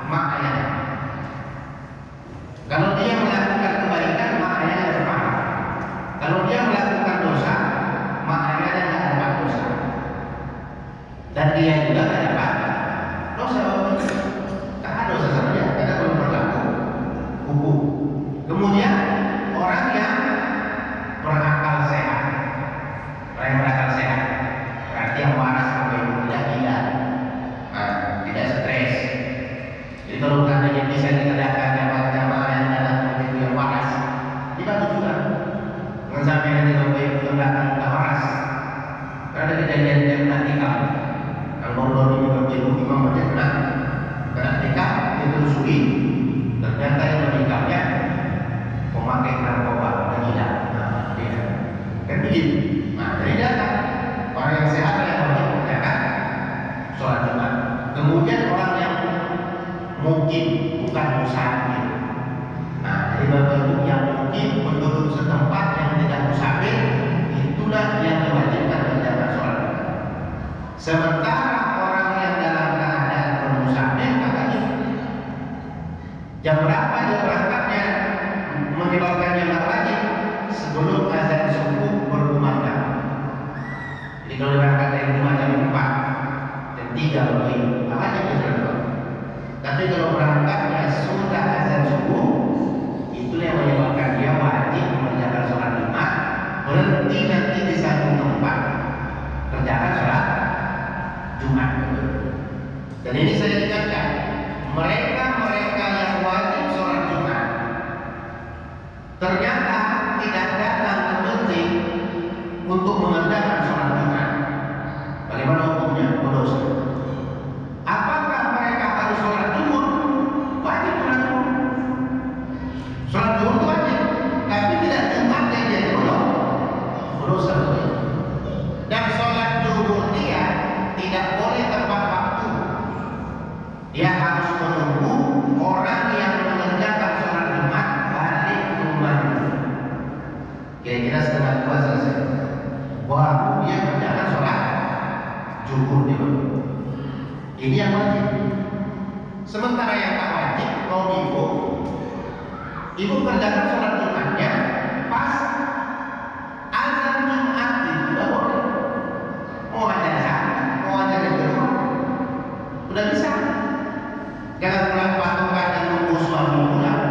mak ayahnya. Kalau dia melakukan kebaikan, mak ayahnya berpahala. Kalau dia melakukan dosa, mak ayahnya tidak dapat dosa. Dan dia juga tidak dapat dosa. Tak ada dosa sama dia, karena belum berlaku hukum. Kemudian orang yang berakal sehat, orang yang berakal sehat, berarti yang waras sampai tidak gila, tidak stres. Jadi kalau katanya bisa dikatakan jamaah yang dalam itu yang waras, dibantu juga. Jangan sampai nanti sampai yang belakang tidak waras. Karena ada kejadian yang praktikal. Kalau baru juga ibu imam berjana, karena nikah ditelusuri, ternyata yang menikahnya pemakai narkoba dan gila. Kan begitu. Nah, dari data orang yang sehat yang wajib mengerjakan sholat Jumat. Kemudian orang yang mungkin bukan musafir. Nah, jadi bapak ibu yang mungkin penduduk setempat yang tidak musafir, itulah yang diwajibkan mengerjakan sholat Jumat. Sementara orang yang dalam keadaan bermusafir, katanya jam berapa dia berangkatnya menyebabkannya nggak wajib sebelum azan subuh berkumandang. Jadi kalau berangkat dari rumah jam 4 jam 3 lebih wajib berangkat. Tapi kalau berangkatnya sudah azan subuh, itu yang menyebabkan dia wajib mengerjakan sholat Jumat, berhenti nanti di satu tempat kerjakan sholat Jumat. Dan ini saya ingatkan, mereka yang wajib sholat Jumat ternyata tidak datang ke masjid untuk mengerjakan sholat Jumat. Bagaimana hukumnya? Berdosa. Apakah mereka harus sholat Jumat? Wajib sholat Jumat. Sholat Jumat itu wajib, tapi tidak Jumat yang dia berdosa. Dan sholat Jumat dia tidak boleh tepat waktu. Dia harus menunggu orang yang mengerjakan sholat Jumat balik ke rumahnya. Kira-kira setengah 2 selesai, baru dia kerjakan sholat Jumat dia. Ini yang wajib. Sementara yang tak wajib, kalau ibu kerjakan sholat Jumatnya pas azan Jumat itu tidak boleh. Mau azan satu, mau azan yang kedua, udah bisa. Jangan pulang patokan dan nunggu suami pulang.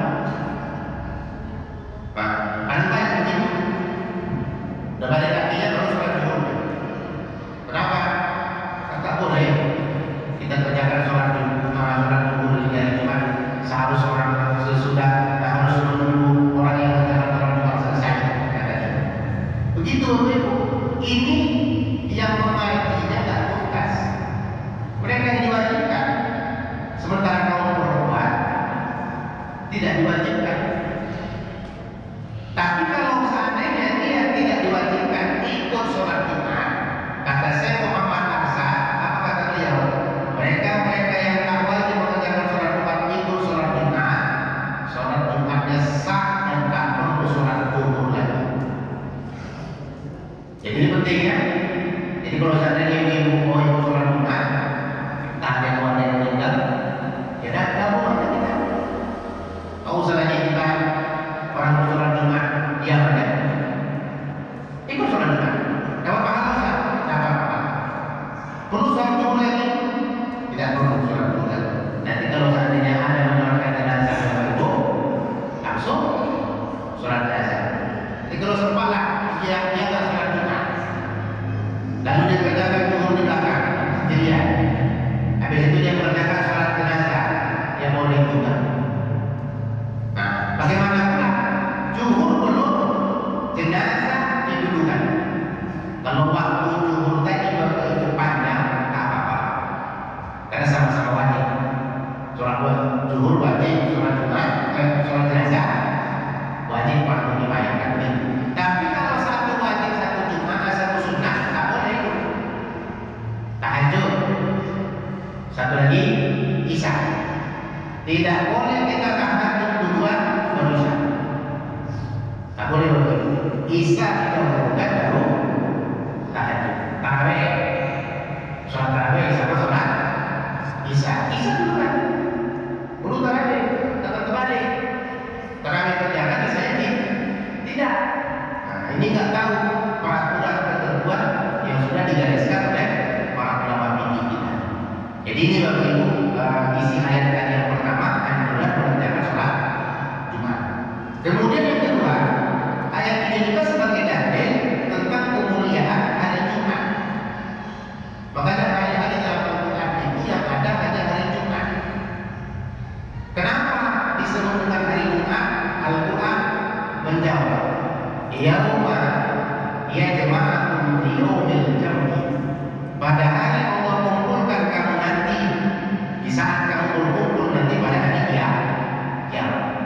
Nah, ada banyak begitu. Udah balik kakinya terus sholat Jumat. Kenapa? Tak boleh. Kita kerjakan sholat Jumat di hari Jumat. Seharusnya orang sesudah harus menunggu orang yang kerjakan sholat Jumat selesai. Katanya. Begitu Ibu. Ini yang mengajinya tak tuntas. Mereka yang diwajibkan. Sementara kaum perempuan tidak diwajibkan. Tapi kalau seandainya dia tidak diwajibkan ikut sholat Jumat, kata Syekh Muhammad Aksa, apa kata beliau? Mereka yang tak wajib mengerjakan sholat Jumat ikut sholat Jumat, sholat Jumatnya sah dan tak perlu sholat zuhur lagi. Jadi ini pentingnya. Jadi kalau seandainya ibu mau ikut sholat Jumat, tak ada keluarga yang meninggal, ya dah boleh kita. Tahu salahnya kita orang sholat Jumat diam aja. Ikut sholat Jumat, dapat pahala sah, dapat pahala. Perlu sholat zuhur lagi? Tidak perlu sholat zuhur lagi. Nanti kalau seandainya ada menyolatkan jenazah Bapak Ibu, langsung sholat jenazah. Jadi kalau sempatlah dia tak sholat Jumat, lalu dia kerjakan zuhur di belakang sendirian. Habis itu dia mengerjakan sholat jenazah, dia boleh juga. Nah, bagaimana pula? Zuhur belum, jenazah didudukan. Kalau waktu zuhur tadi Bapak Ibu panjang, tak apa-apa. Karena sama-sama wajib. Sholat zuhur wajib, sholat Jumat, sholat jenazah wajib waktu dibayarkan. Tapi kalau satu wajib, satu Jumat, satu sunnah, tak boleh ikut. Tahajud. Satu lagi Isya. Tidak boleh kita tahajud duluan baru Isya. Tak boleh begitu. Isya kita lakukan baru tahajud. Tarawih, sholat tarawih sama sholat Isya. Isya duluan. yauma yajma'akum liyaumil jam'i. Pada hari Allah kumpulkan kamu nanti, di saat kamu berkumpul nanti pada hari kiamat.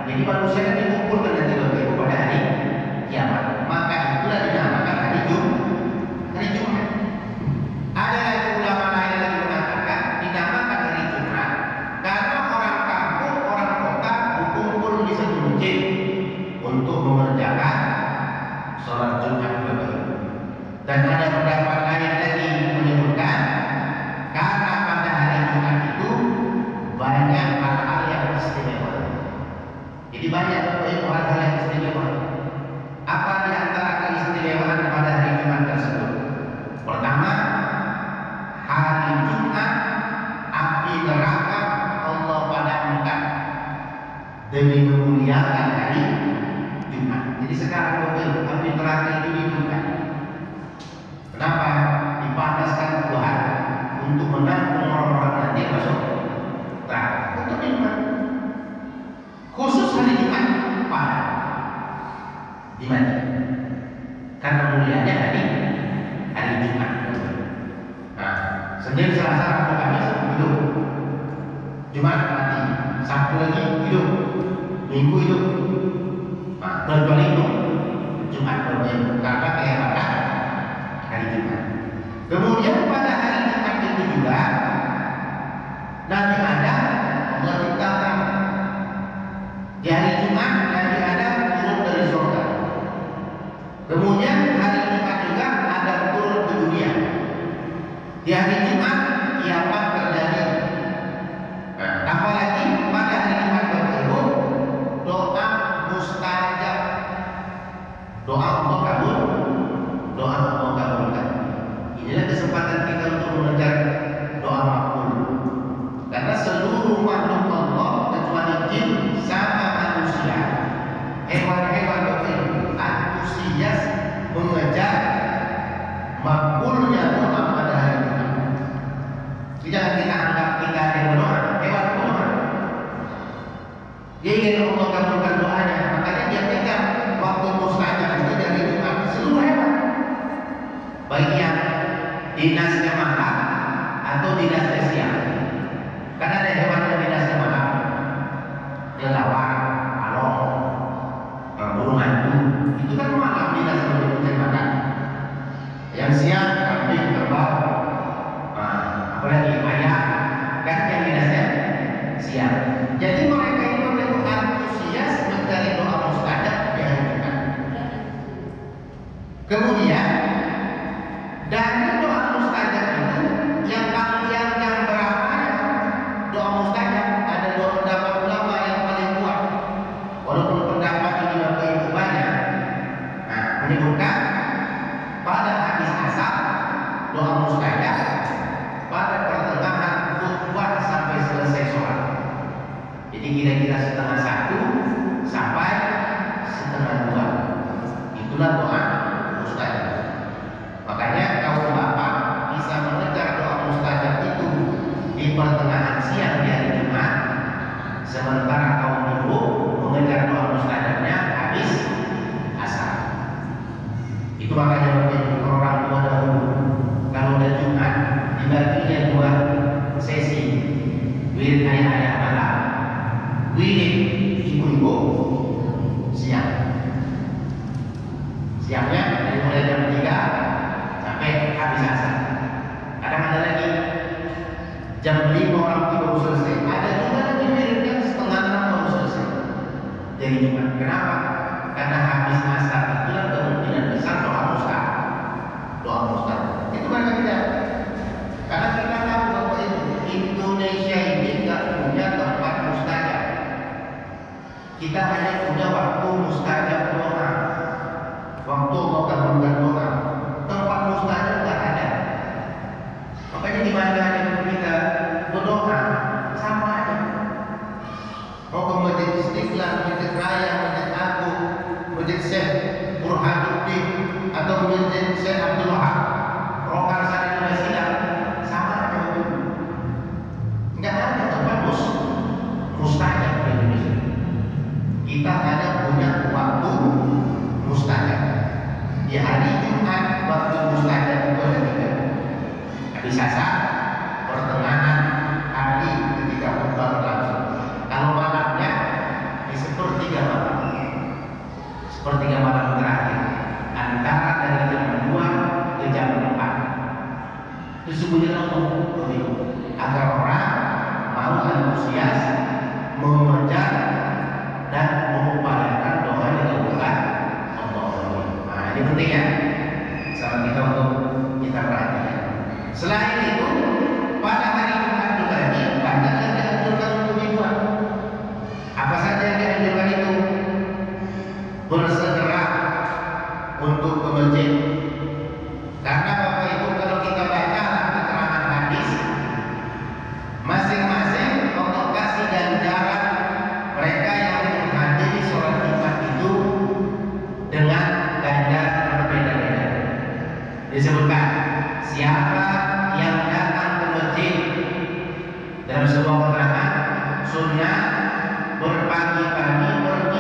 Jadi manusia kan dikumpulkan nanti pada hari kiamat. Maka itulah dinamakan hari Jumat. Ada lagi ulama lain lagi mengatakan dinamakan hari Jumat karena orang kampung, orang kota berkumpul di satu masjid untuk mengerjakan sholat Jumat Bapak Ibu. Dan ada pendapat lain lagi menyebutkan karena pada hari Jumat itu banyak hal-hal yang istimewa. Jadi banyak Bapak Ibu hal-hal yang istimewa. Apa di antara keistimewaan pada hari Jumat tersebut? Pertama, hari Jumat api neraka Allah padamkan demi memuliakan hari Jumat. Jadi sekarang Bapak api neraka itu dihidupkan. Kenapa? Dipanaskan Tuhan untuk menampung orang-orang nanti masuk neraka. Untuk Jumat. Khusus hari Jumat padam. Di mana? Karena mulianya hari Jumat. Nah, Senin, Selasa, Rabu, Kamis hidup. Jumat mati. Sabtu lagi hidup. Minggu hidup. Nah, kecuali itu Jumat bermain karena kehebatan hari Jumat. Kemudian pada hari Jumat itu juga Nabi Adam Allah ciptakan. Di hari Jumat Nabi Adam turun dari surga. Kemudian hari Jumat juga Adam turun ke dunia. Di hari Jumat kiamat terjadi. Nah, apalagi pada hari Jumat Bapak Ibu doa mustajab. Doa Allah kabulkan. Inilah kesempatan kita untuk mengejar doa makbul. Karena seluruh makhluk Allah kecuali jin sama manusia, hewan-hewan Bapak Ibu antusias mengejar makbulnya doa pada hari Jumat. Jangan kita anggap kita ada yang berdoa, hewan berdoa. Dia ingin Allah kabulkan doanya, makanya dia pegang waktu mustajab itu dari Jumat. Seluruh hewan, baik yang dinasnya mahal atau dinasnya siang. Karena ada hewan yang dinasnya mahal, kelawar, along, burung hantu, itu kan malam dinas untuk mencari makan. Yang siang kambing, kerbau, apalagi ayam, kan yang dinasnya siang. Jadi mereka ini begitu antusias mencari doa mustajab di hari Jumat. Kemudian dari doa mustajab itu yang berapa doa mustajab ada dua pendapat ulama yang paling kuat. Walaupun pendapat ini Bapak Ibu banyak, menyebutkan pada habis asar doa mustajab, pada pertengahan khutbah sampai selesai sholat. Jadi kira-kira setengah 1 sampai setengah 2. Itulah doa mustajab. Makanya kaum bapak bisa mengejar doa mustajab itu di pertengahan siang di hari Jumat, sementara kaum ibu mengejar doa mustajabnya habis asar. Itu makanya orang tua dahulu kalau udah Jumat dibaginya 2 sesi, wirid ayah-ayah malam, wirid ibu-ibu siang. Siangnya dari mulai jam 3 sampai habis asar. Kadang ada lagi jam 5 orang baru selesai. Ada juga lagi wiridnya setengah 6 baru selesai dari Jumat. Kenapa? Karena habis asar itulah kemungkinan besar doa mustajab. Itu mereka tidak. Karena kita tahu bahwa Indonesia ini nggak punya tempat mustajab. Kita hanya punya waktu mustajab doa. Waktu Allah kabulkan doa. Tempat mustajab nggak ada. Makanya di mana kita berdoa sama aja. Mau ke Masjid Istiqlal, Masjid Raya, Masjid Agung, Masjid Syekh Burhanuddin atau Masjid Syekh Abdul Wahab, Rokar Sari Masjidah, sama aja. Nggak ada tempat mustajab di Indonesia. Kita hanya punya waktu mustajab. di hari Jumat waktu mustajab itu ada tiga. Habis asar, pertengahan hari ketika khutbah berlangsung. Kalau malamnya di sepertiga malam, sepertiga malam terakhir, antara dari jam 2 ke jam 4. Disebutnya agar orang mau antusias mengejar dan mengupayakan doa yang dikabulkan Allah. Nah, ini penting ya, sama kita untuk kita perhatikan. Selain itu, pada hari Jumat juga ini banyak yang dianjurkan untuk dibuat. Apa saja yang dianjurkan itu? Bersegera untuk ke masjid. Karena Bapak Ibu kalau kita baca keterangan hadis, masing-masing Allah kasih ganjaran mereka yang menghadiri sholat Jumat itu dengan ganjaran berbeda-beda. Disebutkan siapa yang datang ke masjid dalam sebuah keterangan sunnah berpagi-pagi